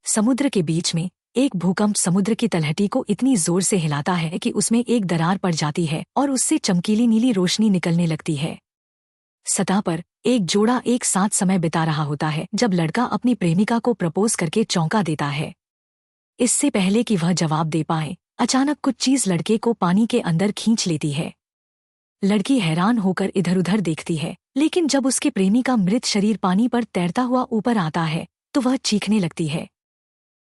समुद्र के बीच में एक भूकंप समुद्र की तलहटी को इतनी जोर से हिलाता है कि उसमें एक दरार पड़ जाती है और उससे चमकीली नीली रोशनी निकलने लगती है। सतह पर एक जोड़ा एक साथ समय बिता रहा होता है जब लड़का अपनी प्रेमिका को प्रपोज करके चौंका देता है। इससे पहले कि वह जवाब दे पाए, अचानक कुछ चीज लड़के को पानी के अंदर खींच लेती है। लड़की हैरान होकर इधर उधर देखती है, लेकिन जब उसके प्रेमी का मृत शरीर पानी पर तैरता हुआ ऊपर आता है तो वह चीखने लगती है।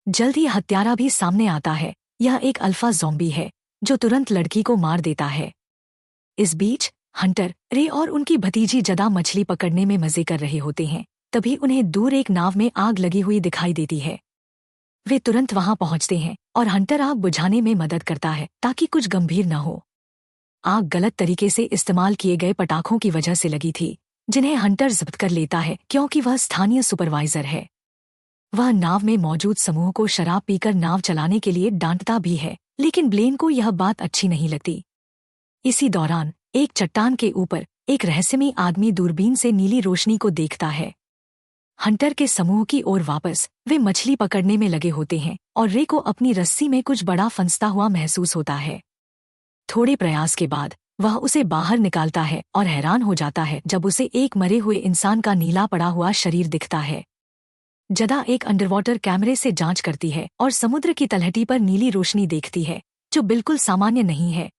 जल्द ही हत्यारा भी सामने आता है। यह एक अल्फा ज़ॉम्बी है जो तुरंत लड़की को मार देता है। इस बीच हंटर, रे और उनकी भतीजी जदा मछली पकड़ने में मजे कर रहे होते हैं। तभी उन्हें दूर एक नाव में आग लगी हुई दिखाई देती है। वे तुरंत वहां पहुंचते हैं और हंटर आग बुझाने में मदद करता है ताकि कुछ गंभीर न हो। आग गलत तरीके से इस्तेमाल किए गए पटाखों की वजह से लगी थी, जिन्हें हंटर जब्त कर लेता है क्योंकि वह स्थानीय सुपरवाइजर है। वह नाव में मौजूद समूह को शराब पीकर नाव चलाने के लिए डांटता भी है, लेकिन ब्लेन को यह बात अच्छी नहीं लगती। इसी दौरान एक चट्टान के ऊपर एक रहस्यमयी आदमी दूरबीन से नीली रोशनी को देखता है। हंटर के समूह की ओर वापस वे मछली पकड़ने में लगे होते हैं और रे को अपनी रस्सी में कुछ बड़ा फंसता हुआ महसूस होता है। थोड़े प्रयास के बाद वह उसे बाहर निकालता है और हैरान हो जाता है जब उसे एक मरे हुए इंसान का नीला पड़ा हुआ शरीर दिखता है। जदा एक अंडरवाटर कैमरे से जांच करती है और समुद्र की तलहटी पर नीली रोशनी देखती है जो बिल्कुल सामान्य नहीं है।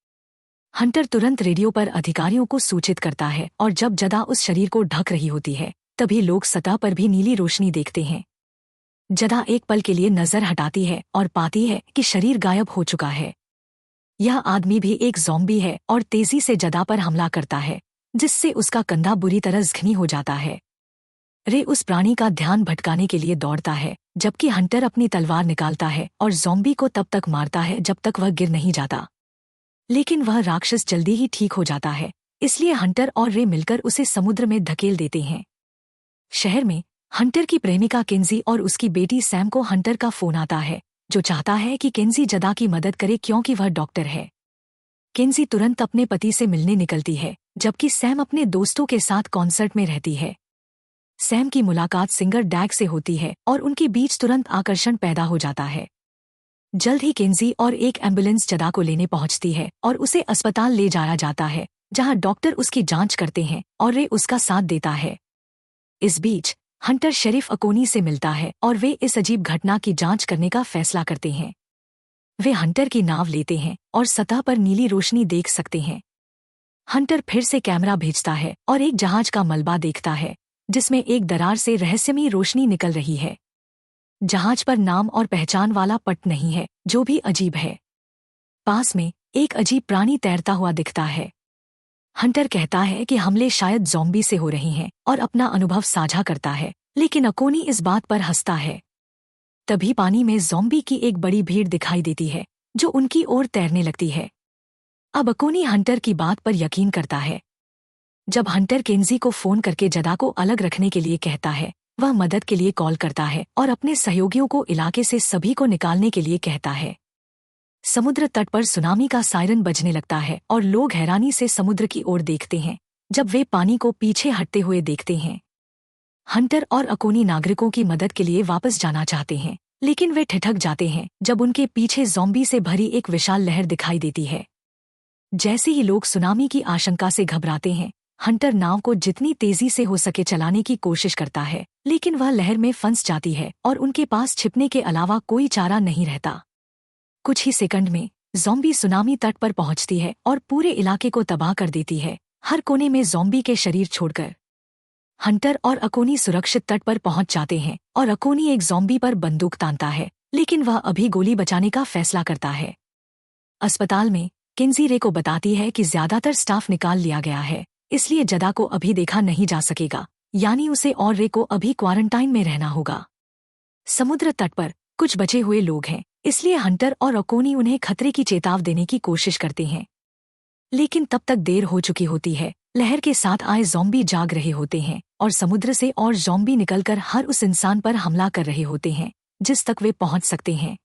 हंटर तुरंत रेडियो पर अधिकारियों को सूचित करता है और जब जदा उस शरीर को ढक रही होती है तभी लोग सतह पर भी नीली रोशनी देखते हैं। जदा एक पल के लिए नजर हटाती है और पाती है कि शरीर गायब हो चुका है। यह आदमी भी एक ज़ॉम्बी है और तेजी से जदा पर हमला करता है, जिससे उसका कंधा बुरी तरह जख्मी हो जाता है। रे उस प्राणी का ध्यान भटकाने के लिए दौड़ता है, जबकि हंटर अपनी तलवार निकालता है और ज़ॉम्बी को तब तक मारता है जब तक वह गिर नहीं जाता। लेकिन वह राक्षस जल्दी ही ठीक हो जाता है, इसलिए हंटर और रे मिलकर उसे समुद्र में धकेल देते हैं। शहर में हंटर की प्रेमिका केंजी और उसकी बेटी सैम को हंटर का फोन आता है, जो चाहता है कि केंजी जदा की मदद करे क्योंकि वह डॉक्टर है। केंजी तुरंत अपने पति से मिलने निकलती है, जबकि सैम अपने दोस्तों के साथ कॉन्सर्ट में रहती है। सैम की मुलाकात सिंगर डैग से होती है और उनके बीच तुरंत आकर्षण पैदा हो जाता है। जल्द ही केंजी और एक एम्बुलेंस जदा को लेने पहुंचती है और उसे अस्पताल ले जाया जाता है, जहां डॉक्टर उसकी जांच करते हैं और रे उसका साथ देता है। इस बीच हंटर शेरिफ अकोनी से मिलता है और वे इस अजीब घटना की जांच करने का फैसला करते हैं। वे हंटर की नाव लेते हैं और सतह पर नीली रोशनी देख सकते हैं। हंटर फिर से कैमरा भेजता है और एक जहाज का मलबा देखता है, जिसमें एक दरार से रहस्यमयी रोशनी निकल रही है। जहाज पर नाम और पहचान वाला पट नहीं है, जो भी अजीब है। पास में एक अजीब प्राणी तैरता हुआ दिखता है। हंटर कहता है कि हमले शायद ज़ॉम्बी से हो रही हैं और अपना अनुभव साझा करता है, लेकिन अकोनी इस बात पर हंसता है। तभी पानी में ज़ॉम्बी की एक बड़ी भीड़ दिखाई देती है, जो उनकी ओर तैरने लगती है। अब अकोनी हंटर की बात पर यकीन करता है। जब हंटर केंजी को फोन करके जदा को अलग रखने के लिए कहता है, वह मदद के लिए कॉल करता है और अपने सहयोगियों को इलाके से सभी को निकालने के लिए कहता है। समुद्र तट पर सुनामी का सायरन बजने लगता है और लोग हैरानी से समुद्र की ओर देखते हैं जब वे पानी को पीछे हटते हुए देखते हैं। हंटर और अकोनी नागरिकों की मदद के लिए वापस जाना चाहते हैं, लेकिन वे ठिठक जाते हैं जब उनके पीछे ज़ॉम्बी से भरी एक विशाल लहर दिखाई देती है। जैसे ही लोग सुनामी की आशंका से घबराते हैं, हंटर नाव को जितनी तेजी से हो सके चलाने की कोशिश करता है, लेकिन वह लहर में फंस जाती है और उनके पास छिपने के अलावा कोई चारा नहीं रहता। कुछ ही सेकंड में ज़ॉम्बी सुनामी तट पर पहुंचती है और पूरे इलाके को तबाह कर देती है, हर कोने में ज़ॉम्बी के शरीर छोड़कर। हंटर और अकोनी सुरक्षित तट पर पहुंच जाते हैं और अकोनी एक ज़ॉम्बी पर बंदूक तानता है, लेकिन वह अभी गोली बचाने का फैसला करता है। अस्पताल में केंजी रे को बताती है कि ज्यादातर स्टाफ निकाल लिया गया है, इसलिए जदा को अभी देखा नहीं जा सकेगा, यानी उसे और रे को अभी क्वारंटाइन में रहना होगा। समुद्र तट पर कुछ बचे हुए लोग हैं, इसलिए हंटर और अकोनी उन्हें खतरे की चेतावनी देने की कोशिश करते हैं, लेकिन तब तक देर हो चुकी होती है। लहर के साथ आए ज़ॉम्बी जाग रहे होते हैं और समुद्र से और ज़ॉम्बी निकलकर हर उस इंसान पर हमला कर रहे होते हैं जिस तक वे पहुंच सकते हैं।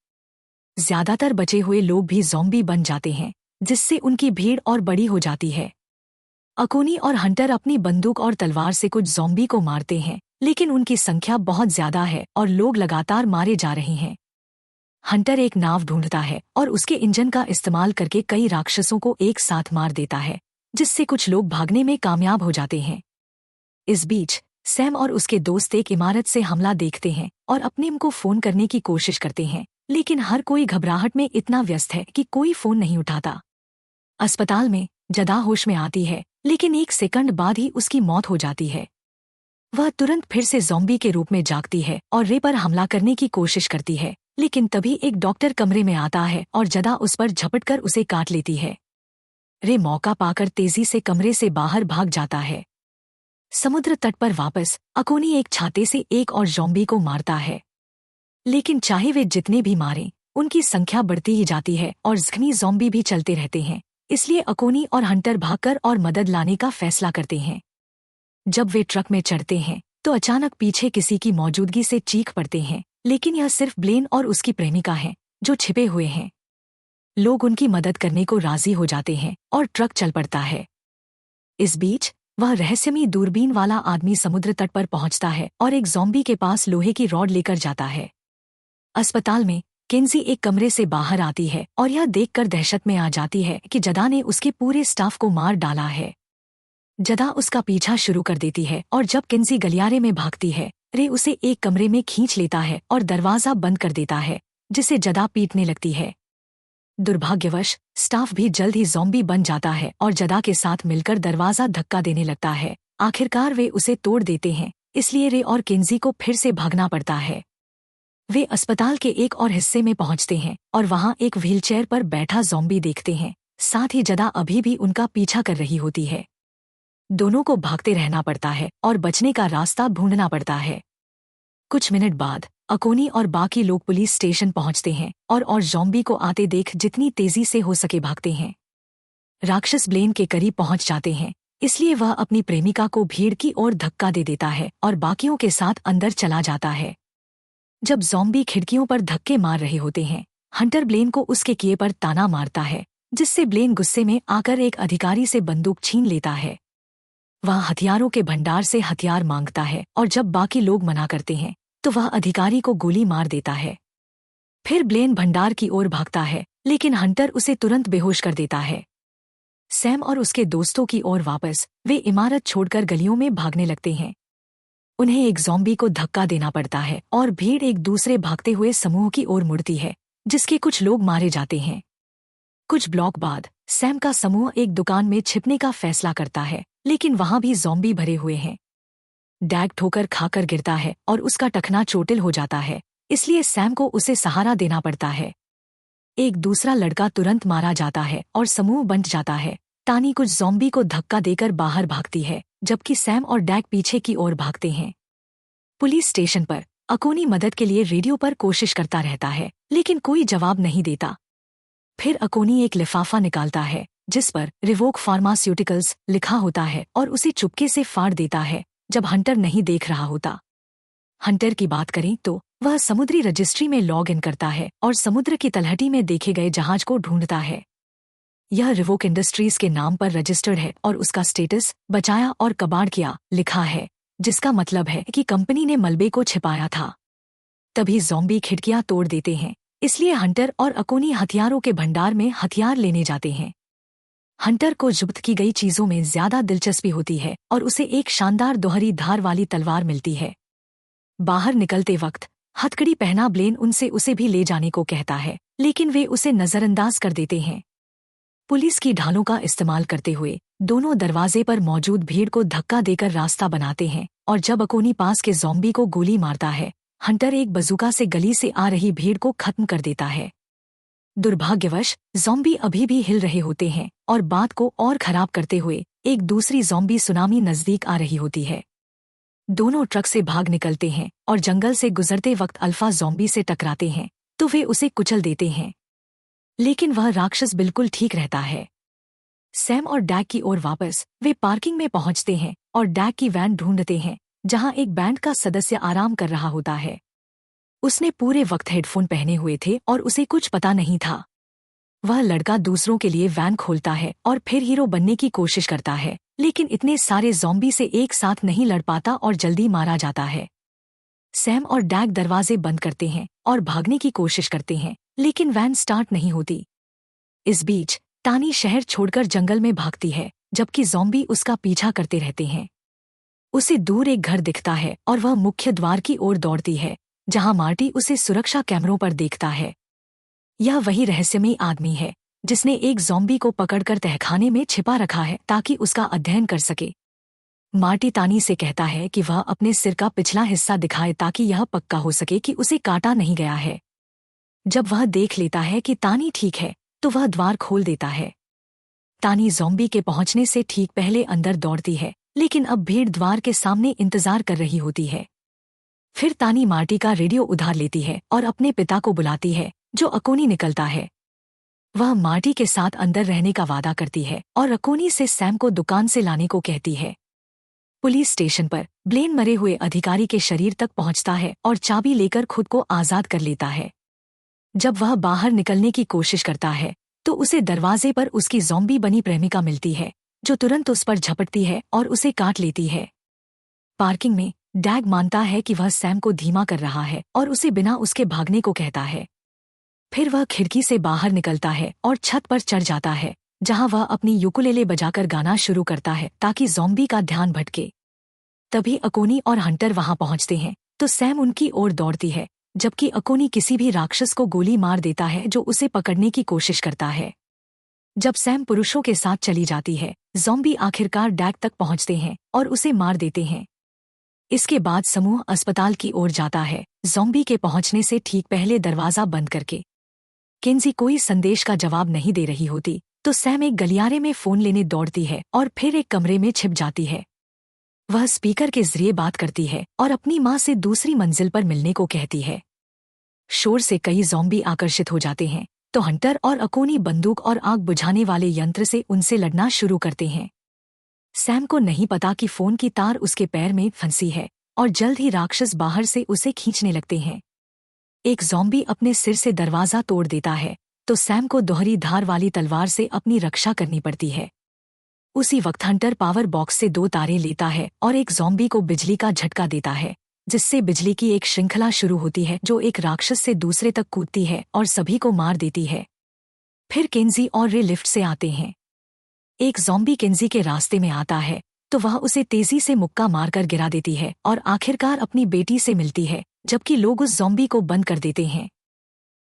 ज्यादातर बचे हुए लोग भी ज़ॉम्बी बन जाते हैं, जिससे उनकी भीड़ और बड़ी हो जाती है। अकोनी और हंटर अपनी बंदूक और तलवार से कुछ ज़ॉम्बी को मारते हैं, लेकिन उनकी संख्या बहुत ज्यादा है और लोग लगातार मारे जा रहे हैं। हंटर एक नाव ढूंढता है और उसके इंजन का इस्तेमाल करके कई राक्षसों को एक साथ मार देता है, जिससे कुछ लोग भागने में कामयाब हो जाते हैं। इस बीच सैम और उसके दोस्त एक इमारत से हमला देखते हैं और अपने को फोन करने की कोशिश करते हैं, लेकिन हर कोई घबराहट में इतना व्यस्त है कि कोई फोन नहीं उठाता। अस्पताल में जदा होश में आती है, लेकिन एक सेकंड बाद ही उसकी मौत हो जाती है। वह तुरंत फिर से ज़ॉम्बी के रूप में जागती है और रे पर हमला करने की कोशिश करती है, लेकिन तभी एक डॉक्टर कमरे में आता है और जदा उस पर झपटकर उसे काट लेती है। रे मौका पाकर तेजी से कमरे से बाहर भाग जाता है। समुद्र तट पर वापस अकोनी एक छाते से एक और ज़ॉम्बी को मारता है, लेकिन चाहे वे जितने भी मारें, उनकी संख्या बढ़ती ही जाती है और जख्मी ज़ॉम्बी भी चलते रहते हैं। इसलिए अकोनी और हंटर भागकर और मदद लाने का फैसला करते हैं। जब वे ट्रक में चढ़ते हैं तो अचानक पीछे किसी की मौजूदगी से चीख पड़ते हैं, लेकिन यह सिर्फ ब्लेन और उसकी प्रेमिका है जो छिपे हुए हैं। लोग उनकी मदद करने को राजी हो जाते हैं और ट्रक चल पड़ता है। इस बीच वह रहस्यमयी दूरबीन वाला आदमी समुद्र तट पर पहुंचता है और एक ज़ॉम्बी के पास लोहे की रॉड लेकर जाता है। अस्पताल में किन्जी एक कमरे से बाहर आती है और यह देखकर दहशत में आ जाती है कि जदा ने उसके पूरे स्टाफ को मार डाला है। जदा उसका पीछा शुरू कर देती है और जब किन्जी गलियारे में भागती है, रे उसे एक कमरे में खींच लेता है और दरवाजा बंद कर देता है, जिसे जदा पीटने लगती है। दुर्भाग्यवश स्टाफ भी जल्द ही ज़ॉम्बी बन जाता है और जदा के साथ मिलकर दरवाजा धक्का देने लगता है। आखिरकार वे उसे तोड़ देते हैं, इसलिए रे और किन्जी को फिर से भागना पड़ता है। वे अस्पताल के एक और हिस्से में पहुंचते हैं और वहां एक व्हीलचेयर पर बैठा ज़ॉम्बी देखते हैं। साथ ही जदा अभी भी उनका पीछा कर रही होती है। दोनों को भागते रहना पड़ता है और बचने का रास्ता ढूंढना पड़ता है। कुछ मिनट बाद अकोनी और बाकी लोग पुलिस स्टेशन पहुंचते हैं और ज़ॉम्बी को आते देख जितनी तेजी से हो सके भागते हैं। राक्षस ब्लेन के करीब पहुंच जाते हैं, इसलिए वह अपनी प्रेमिका को भीड़ की ओर धक्का दे देता है और बाकियों के साथ अंदर चला जाता है। जब ज़ॉम्बी खिड़कियों पर धक्के मार रहे होते हैं, हंटर ब्लेन को उसके किए पर ताना मारता है, जिससे ब्लेन गुस्से में आकर एक अधिकारी से बंदूक छीन लेता है। वह हथियारों के भंडार से हथियार मांगता है और जब बाकी लोग मना करते हैं तो वह अधिकारी को गोली मार देता है। फिर ब्लेन भंडार की ओर भागता है, लेकिन हंटर उसे तुरंत बेहोश कर देता है। सैम और उसके दोस्तों की ओर वापस वे इमारत छोड़कर गलियों में भागने लगते हैं। उन्हें एक ज़ॉम्बी को धक्का देना पड़ता है और भीड़ एक दूसरे भागते हुए समूह की ओर मुड़ती है, जिसके कुछ लोग मारे जाते हैं। कुछ ब्लॉक बाद सैम का समूह एक दुकान में छिपने का फैसला करता है, लेकिन वहां भी ज़ॉम्बी भरे हुए हैं। डैग ठोकर खाकर गिरता है और उसका टखना चोटिल हो जाता है, इसलिए सैम को उसे सहारा देना पड़ता है। एक दूसरा लड़का तुरंत मारा जाता है और समूह बंट जाता है। तानी कुछ ज़ॉम्बी को धक्का देकर बाहर भागती है, जबकि सैम और डैग पीछे की ओर भागते हैं। पुलिस स्टेशन पर अकोनी मदद के लिए रेडियो पर कोशिश करता रहता है, लेकिन कोई जवाब नहीं देता। फिर अकोनी एक लिफाफा निकालता है जिस पर रिवोक फार्मास्यूटिकल्स लिखा होता है और उसे चुपके से फाड़ देता है जब हंटर नहीं देख रहा होता। हंटर की बात करें तो वह समुद्री रजिस्ट्री में लॉग इन करता है और समुद्र की तलहटी में देखे गए जहाज को ढूंढता है। यह रिवोक इंडस्ट्रीज के नाम पर रजिस्टर्ड है और उसका स्टेटस बचाया और कबाड़ किया लिखा है, जिसका मतलब है कि कंपनी ने मलबे को छिपाया था। तभी ज़ॉम्बी खिड़कियां तोड़ देते हैं, इसलिए हंटर और अकोनी हथियारों के भंडार में हथियार लेने जाते हैं। हंटर को जब्त की गई चीजों में ज्यादा दिलचस्पी होती है और उसे एक शानदार दोहरी धार वाली तलवार मिलती है। बाहर निकलते वक्त हथकड़ी पहना ब्लेन उनसे उसे भी ले जाने को कहता है, लेकिन वे उसे नजरअंदाज कर देते हैं। पुलिस की ढालों का इस्तेमाल करते हुए दोनों दरवाजे पर मौजूद भीड़ को धक्का देकर रास्ता बनाते हैं और जब अकोनी पास के ज़ॉम्बी को गोली मारता है, हंटर एक बजूका से गली से आ रही भीड़ को खत्म कर देता है। दुर्भाग्यवश ज़ॉम्बी अभी भी हिल रहे होते हैं और बात को और खराब करते हुए एक दूसरी ज़ॉम्बी सुनामी नजदीक आ रही होती है। दोनों ट्रक से भाग निकलते हैं और जंगल से गुजरते वक्त अल्फा ज़ॉम्बी से टकराते हैं तो वे उसे कुचल देते हैं, लेकिन वह राक्षस बिल्कुल ठीक रहता है। सैम और डैग की ओर वापस वे पार्किंग में पहुंचते हैं और डैग की वैन ढूंढते हैं, जहां एक बैंड का सदस्य आराम कर रहा होता है। उसने पूरे वक्त हेडफोन पहने हुए थे और उसे कुछ पता नहीं था। वह लड़का दूसरों के लिए वैन खोलता है और फिर हीरो बनने की कोशिश करता है, लेकिन इतने सारे ज़ॉम्बी से एक साथ नहीं लड़ पाता और जल्दी मारा जाता है। सैम और डैग दरवाजे बंद करते हैं और भागने की कोशिश करते हैं, लेकिन वैन स्टार्ट नहीं होती। इस बीच तानी शहर छोड़कर जंगल में भागती है, जबकि ज़ॉम्बी उसका पीछा करते रहते हैं। उसे दूर एक घर दिखता है और वह मुख्य द्वार की ओर दौड़ती है, जहां मार्टी उसे सुरक्षा कैमरों पर देखता है। यह वही रहस्यमयी आदमी है जिसने एक ज़ॉम्बी को पकड़कर तहखाने में छिपा रखा है ताकि उसका अध्ययन कर सके। मार्टी तानी से कहता है कि वह अपने सिर का पिछला हिस्सा दिखाए ताकि यह पक्का हो सके कि उसे काटा नहीं गया है। जब वह देख लेता है कि तानी ठीक है, तो वह द्वार खोल देता है। तानी ज़ॉम्बी के पहुंचने से ठीक पहले अंदर दौड़ती है, लेकिन अब भीड़ द्वार के सामने इंतजार कर रही होती है। फिर तानी मार्टी का रेडियो उधार लेती है और अपने पिता को बुलाती है, जो अकोनी निकलता है। वह मार्टी के साथ अंदर रहने का वादा करती है और अकोनी से सैम को दुकान से लाने को कहती है। पुलिस स्टेशन पर ब्लेन मरे हुए अधिकारी के शरीर तक पहुंचता है और चाबी लेकर खुद को आजाद कर लेता है। जब वह बाहर निकलने की कोशिश करता है, तो उसे दरवाजे पर उसकी ज़ॉम्बी बनी प्रेमिका मिलती है, जो तुरंत उस पर झपटती है और उसे काट लेती है। पार्किंग में डैग मानता है कि वह सैम को धीमा कर रहा है और उसे बिना उसके भागने को कहता है। फिर वह खिड़की से बाहर निकलता है और छत पर चढ़ जाता है, जहां वह अपनी यूकुलेले बजाकर गाना शुरू करता है ताकि ज़ॉम्बी का ध्यान भटके। तभी अकोनी और हंटर वहां पहुंचते हैं, तो सैम उनकी ओर दौड़ती है, जबकि अकोनी किसी भी राक्षस को गोली मार देता है जो उसे पकड़ने की कोशिश करता है। जब सैम पुरुषों के साथ चली जाती है, ज़ॉम्बी आखिरकार डैग तक पहुंचते हैं और उसे मार देते हैं। इसके बाद समूह अस्पताल की ओर जाता है, ज़ॉम्बी के पहुंचने से ठीक पहले दरवाजा बंद करके। केंजी कोई संदेश का जवाब नहीं दे रही होती, तो सैम एक गलियारे में फोन लेने दौड़ती है और फिर एक कमरे में छिप जाती है। वह स्पीकर के जरिए बात करती है और अपनी माँ से दूसरी मंजिल पर मिलने को कहती है। शोर से कई ज़ॉम्बी आकर्षित हो जाते हैं, तो हंटर और अकोनी बंदूक और आग बुझाने वाले यंत्र से उनसे लड़ना शुरू करते हैं। सैम को नहीं पता कि फोन की तार उसके पैर में फंसी है और जल्द ही राक्षस बाहर से उसे खींचने लगते हैं। एक ज़ॉम्बी अपने सिर से दरवाजा तोड़ देता है, तो सैम को दोहरी धार वाली तलवार से अपनी रक्षा करनी पड़ती है। उसी वक्त हंटर पावर बॉक्स से 2 तारें लेता है और एक ज़ॉम्बी को बिजली का झटका देता है, जिससे बिजली की एक श्रृंखला शुरू होती है जो एक राक्षस से दूसरे तक कूदती है और सभी को मार देती है। फिर केंजी और रे लिफ्ट से आते हैं। एक ज़ॉम्बी केंजी के रास्ते में आता है, तो वह उसे तेजी से मुक्का मारकर गिरा देती है और आखिरकार अपनी बेटी से मिलती है, जबकि लोग उस ज़ॉम्बी को बंद कर देते हैं।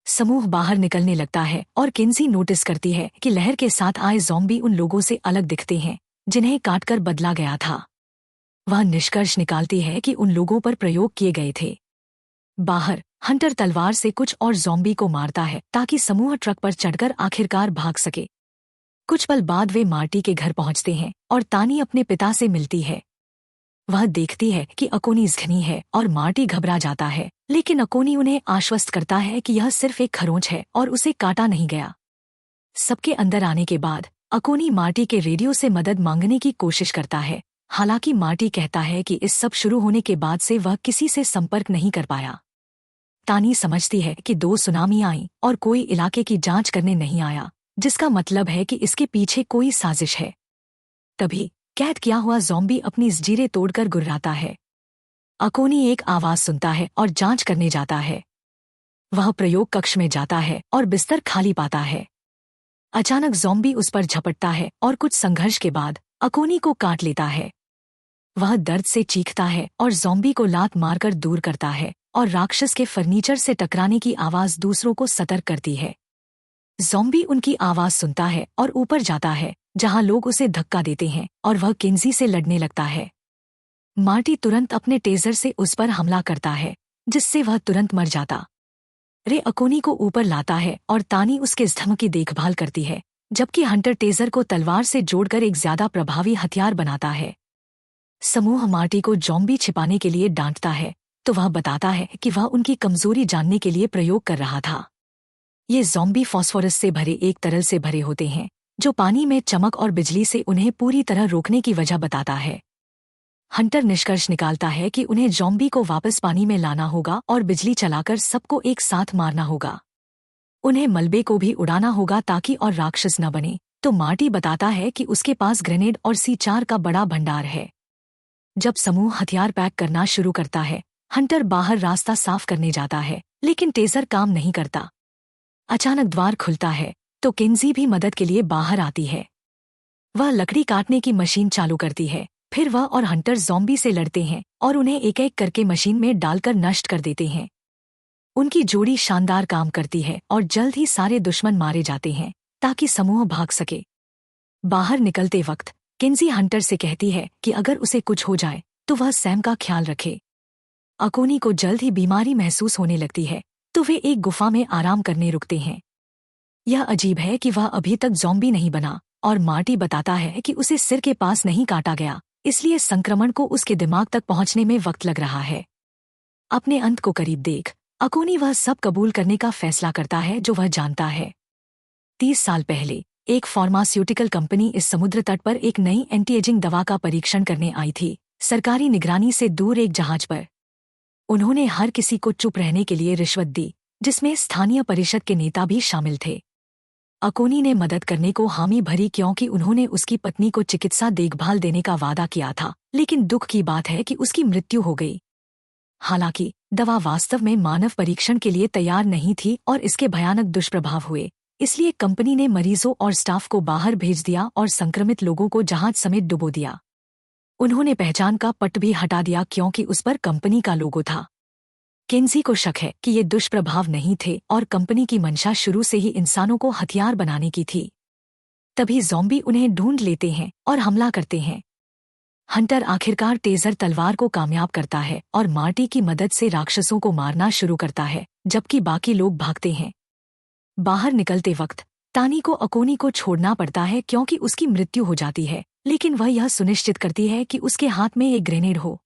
समूह बाहर निकलने लगता है और केंजी नोटिस करती है कि लहर के साथ आए ज़ॉम्बी उन लोगों से अलग दिखते हैं जिन्हें काटकर बदला गया था। वह निष्कर्ष निकालती है कि उन लोगों पर प्रयोग किए गए थे। बाहर हंटर तलवार से कुछ और ज़ॉम्बी को मारता है ताकि समूह ट्रक पर चढ़कर आखिरकार भाग सके। कुछ पल बाद वे मार्टी के घर पहुंचते हैं और तानी अपने पिता से मिलती है। वह देखती है कि अकोनी घनी है और मार्टी घबरा जाता है, लेकिन अकोनी उन्हें आश्वस्त करता है कि यह सिर्फ एक खरोंच है और उसे काटा नहीं गया। सबके अंदर आने के बाद अकोनी मार्टी के रेडियो से मदद मांगने की कोशिश करता है, हालांकि मार्टी कहता है कि इस सब शुरू होने के बाद से वह किसी से संपर्क नहीं कर पाया। तानी समझती है कि 2 सुनामी आई और कोई इलाके की जांच करने नहीं आया, जिसका मतलब है कि इसके पीछे कोई साजिश है। तभी कैद किया हुआ ज़ॉम्बी अपनी जंजीरें तोड़कर गुर्राता है। अकोनी एक आवाज सुनता है और जांच करने जाता है। वह प्रयोग कक्ष में जाता है और बिस्तर खाली पाता है। अचानक ज़ॉम्बी उस पर झपटता है और कुछ संघर्ष के बाद अकोनी को काट लेता है। वह दर्द से चीखता है और ज़ॉम्बी को लात मारकर दूर करता है और राक्षस के फर्नीचर से टकराने की आवाज दूसरों को सतर्क करती है। ज़ॉम्बी उनकी आवाज सुनता है और ऊपर जाता है, जहां लोग उसे धक्का देते हैं और वह केंजी से लड़ने लगता है। मार्टी तुरंत अपने टेजर से उस पर हमला करता है, जिससे वह तुरंत मर जाता। रे अकोनी को ऊपर लाता है और तानी उसके जख्म की देखभाल करती है, जबकि हंटर टेजर को तलवार से जोड़कर एक ज्यादा प्रभावी हथियार बनाता है। समूह मार्टी को ज़ॉम्बी छिपाने के लिए डांटता है, तो वह बताता है कि वह उनकी कमजोरी जानने के लिए प्रयोग कर रहा था। ये ज़ॉम्बी फॉस्फोरस से भरे एक तरल से भरे होते हैं, जो पानी में चमक और बिजली से उन्हें पूरी तरह रोकने की वजह बताता है। हंटर निष्कर्ष निकालता है कि उन्हें ज़ॉम्बी को वापस पानी में लाना होगा और बिजली चलाकर सबको एक साथ मारना होगा। उन्हें मलबे को भी उड़ाना होगा ताकि और राक्षस न बने, तो मार्टी बताता है कि उसके पास ग्रेनेड और C4 का बड़ा भंडार है। जब समूह हथियार पैक करना शुरू करता है, हंटर बाहर रास्ता साफ करने जाता है, लेकिन टेजर काम नहीं करता। अचानक द्वार खुलता है तो किन्जी भी मदद के लिए बाहर आती है। वह लकड़ी काटने की मशीन चालू करती है। फिर वह और हंटर ज़ॉम्बी से लड़ते हैं और उन्हें एक एक करके मशीन में डालकर नष्ट कर देते हैं। उनकी जोड़ी शानदार काम करती है और जल्द ही सारे दुश्मन मारे जाते हैं ताकि समूह भाग सके। बाहर निकलते वक्त किन्जी हंटर से कहती है कि अगर उसे कुछ हो जाए तो वह सैम का ख्याल रखे। अकोनी को जल्द ही बीमारी महसूस होने लगती है तो वे एक गुफा में आराम करने रुकते हैं। यह अजीब है कि वह अभी तक ज़ॉम्बी नहीं बना और मार्टी बताता है कि उसे सिर के पास नहीं काटा गया, इसलिए संक्रमण को उसके दिमाग तक पहुंचने में वक्त लग रहा है। अपने अंत को करीब देख अकोनी वह सब कबूल करने का फैसला करता है जो वह जानता है। 30 साल पहले एक फार्मास्यूटिकल कंपनी इस समुद्र तट पर एक नई एंटी एजिंग दवा का परीक्षण करने आई थी, सरकारी निगरानी से दूर एक जहाज पर। उन्होंने हर किसी को चुप रहने के लिए रिश्वत दी, जिसमें स्थानीय परिषद के नेता भी शामिल थे। अकोनी ने मदद करने को हामी भरी क्योंकि उन्होंने उसकी पत्नी को चिकित्सा देखभाल देने का वादा किया था, लेकिन दुख की बात है कि उसकी मृत्यु हो गई। हालांकि दवा वास्तव में मानव परीक्षण के लिए तैयार नहीं थी और इसके भयानक दुष्प्रभाव हुए, इसलिए कंपनी ने मरीजों और स्टाफ को बाहर भेज दिया और संक्रमित लोगों को जहाज समेत डुबो दिया। उन्होंने पहचान का पट भी हटा दिया क्योंकि उस पर कंपनी का लोगो था। किन्जी को शक है कि ये दुष्प्रभाव नहीं थे और कंपनी की मंशा शुरू से ही इंसानों को हथियार बनाने की थी। तभी ज़ॉम्बी उन्हें ढूंढ लेते हैं और हमला करते हैं। हंटर आखिरकार टेजर तलवार को कामयाब करता है और मार्टी की मदद से राक्षसों को मारना शुरू करता है, जबकि बाकी लोग भागते हैं। बाहर निकलते वक्त तानी को अकोनी को छोड़ना पड़ता है क्योंकि उसकी मृत्यु हो जाती है, लेकिन वह यह सुनिश्चित करती है कि उसके हाथ में एक ग्रेनेड हो।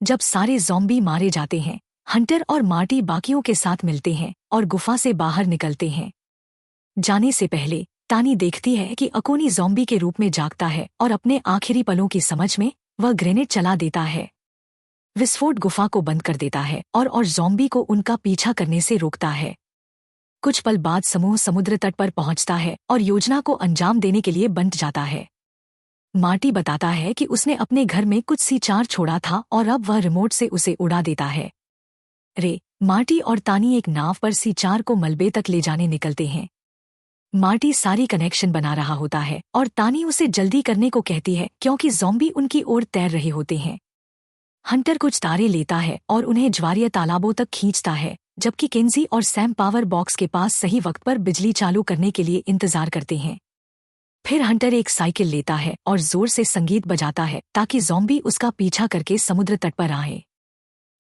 जब सारे ज़ॉम्बी मारे जाते हैं, हंटर और मार्टी बाकियों के साथ मिलते हैं और गुफा से बाहर निकलते हैं। जाने से पहले तानी देखती है कि अकोनी ज़ॉम्बी के रूप में जागता है और अपने आखिरी पलों की समझ में वह ग्रेनेड चला देता है। विस्फोट गुफा को बंद कर देता है और ज़ॉम्बी को उनका पीछा करने से रोकता है। कुछ पल बाद समूह समुद्र तट पर पहुंचता है और योजना को अंजाम देने के लिए बंट जाता है। मार्टी बताता है कि उसने अपने घर में कुछ C4 छोड़ा था और अब वह रिमोट से उसे उड़ा देता है। मार्टी और तानी एक नाव पर C4 को मलबे तक ले जाने निकलते हैं। मार्टी सारी कनेक्शन बना रहा होता है और तानी उसे जल्दी करने को कहती है क्योंकि ज़ॉम्बी उनकी ओर तैर रहे होते हैं। हंटर कुछ तारे लेता है और उन्हें ज्वारीय तालाबों तक खींचता है, जबकि किन्जी और सैम पावर बॉक्स के पास सही वक्त पर बिजली चालू करने के लिए इंतजार करते हैं। फिर हंटर एक साइकिल लेता है और जोर से संगीत बजाता है ताकि ज़ॉम्बी उसका पीछा करके समुद्र तट पर आए।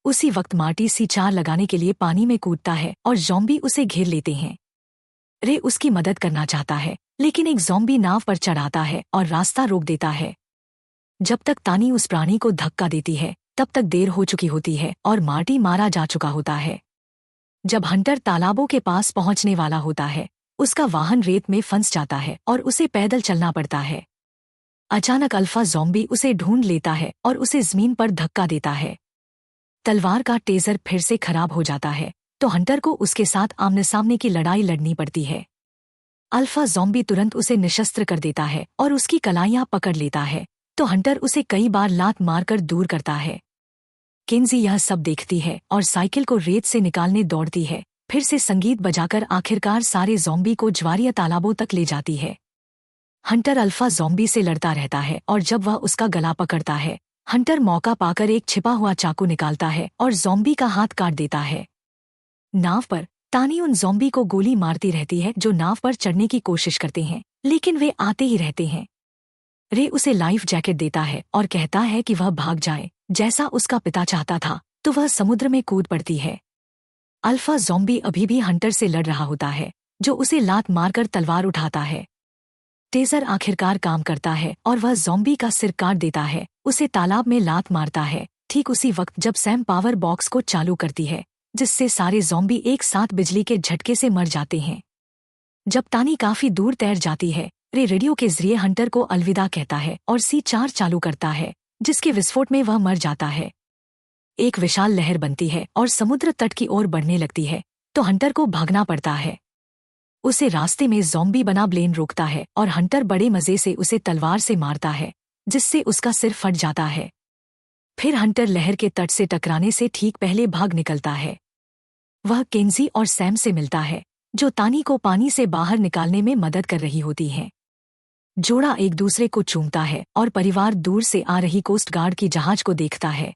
उसी वक्त मार्टी C4 लगाने के लिए पानी में कूदता है और ज़ॉम्बी उसे घेर लेते हैं। रे उसकी मदद करना चाहता है, लेकिन एक ज़ॉम्बी नाव पर चढ़ आता है और रास्ता रोक देता है। जब तक तानी उस प्राणी को धक्का देती है, तब तक देर हो चुकी होती है और मार्टी मारा जा चुका होता है। जब हंटर तालाबों के पास पहुंचने वाला होता है, उसका वाहन रेत में फंस जाता है और उसे पैदल चलना पड़ता है। अचानक अल्फा ज़ॉम्बी उसे ढूंढ लेता है और उसे ज़मीन पर धक्का देता है। तलवार का टेजर फिर से खराब हो जाता है, तो हंटर को उसके साथ आमने सामने की लड़ाई लड़नी पड़ती है। अल्फा ज़ॉम्बी तुरंत उसे निशस्त्र कर देता है और उसकी कलाइयां पकड़ लेता है, तो हंटर उसे कई बार लात मारकर दूर करता है। किन्जी यह सब देखती है और साइकिल को रेत से निकालने दौड़ती है, फिर से संगीत बजाकर आखिरकार सारे ज़ॉम्बी को ज्वारीय तालाबों तक ले जाती है। हंटर अल्फा ज़ॉम्बी से लड़ता रहता है और जब वह उसका गला पकड़ता है, हंटर मौका पाकर एक छिपा हुआ चाकू निकालता है और ज़ॉम्बी का हाथ काट देता है। नाव पर तानी उन ज़ॉम्बी को गोली मारती रहती है जो नाव पर चढ़ने की कोशिश करते हैं, लेकिन वे आते ही रहते हैं। रे उसे लाइफ जैकेट देता है और कहता है कि वह भाग जाए, जैसा उसका पिता चाहता था, तो वह समुद्र में कूद पड़ती है। अल्फा ज़ॉम्बी अभी भी हंटर से लड़ रहा होता है, जो उसे लात मारकर तलवार उठाता है। टेजर आखिरकार काम करता है और वह ज़ॉम्बी का सिर काट देता है, उसे तालाब में लात मारता है। ठीक उसी वक्त जब सैम पावर बॉक्स को चालू करती है, जिससे सारे ज़ॉम्बी एक साथ बिजली के झटके से मर जाते हैं। जब तानी काफी दूर तैर जाती है, रे रेडियो के जरिए हंटर को अलविदा कहता है और C4 चालू करता है, जिसके विस्फोट में वह मर जाता है। एक विशाल लहर बनती है और समुद्र तट की ओर बढ़ने लगती है, तो हंटर को भागना पड़ता है। उसे रास्ते में ज़ॉम्बी बना ब्लेन रोकता है और हंटर बड़े मजे से उसे तलवार से मारता है, जिससे उसका सिर फट जाता है। फिर हंटर लहर के तट से टकराने से ठीक पहले भाग निकलता है। वह केंजी और सैम से मिलता है, जो तानी को पानी से बाहर निकालने में मदद कर रही होती हैं। जोड़ा एक दूसरे को चूमता है और परिवार दूर से आ रही कोस्ट गार्ड की जहाज को देखता है।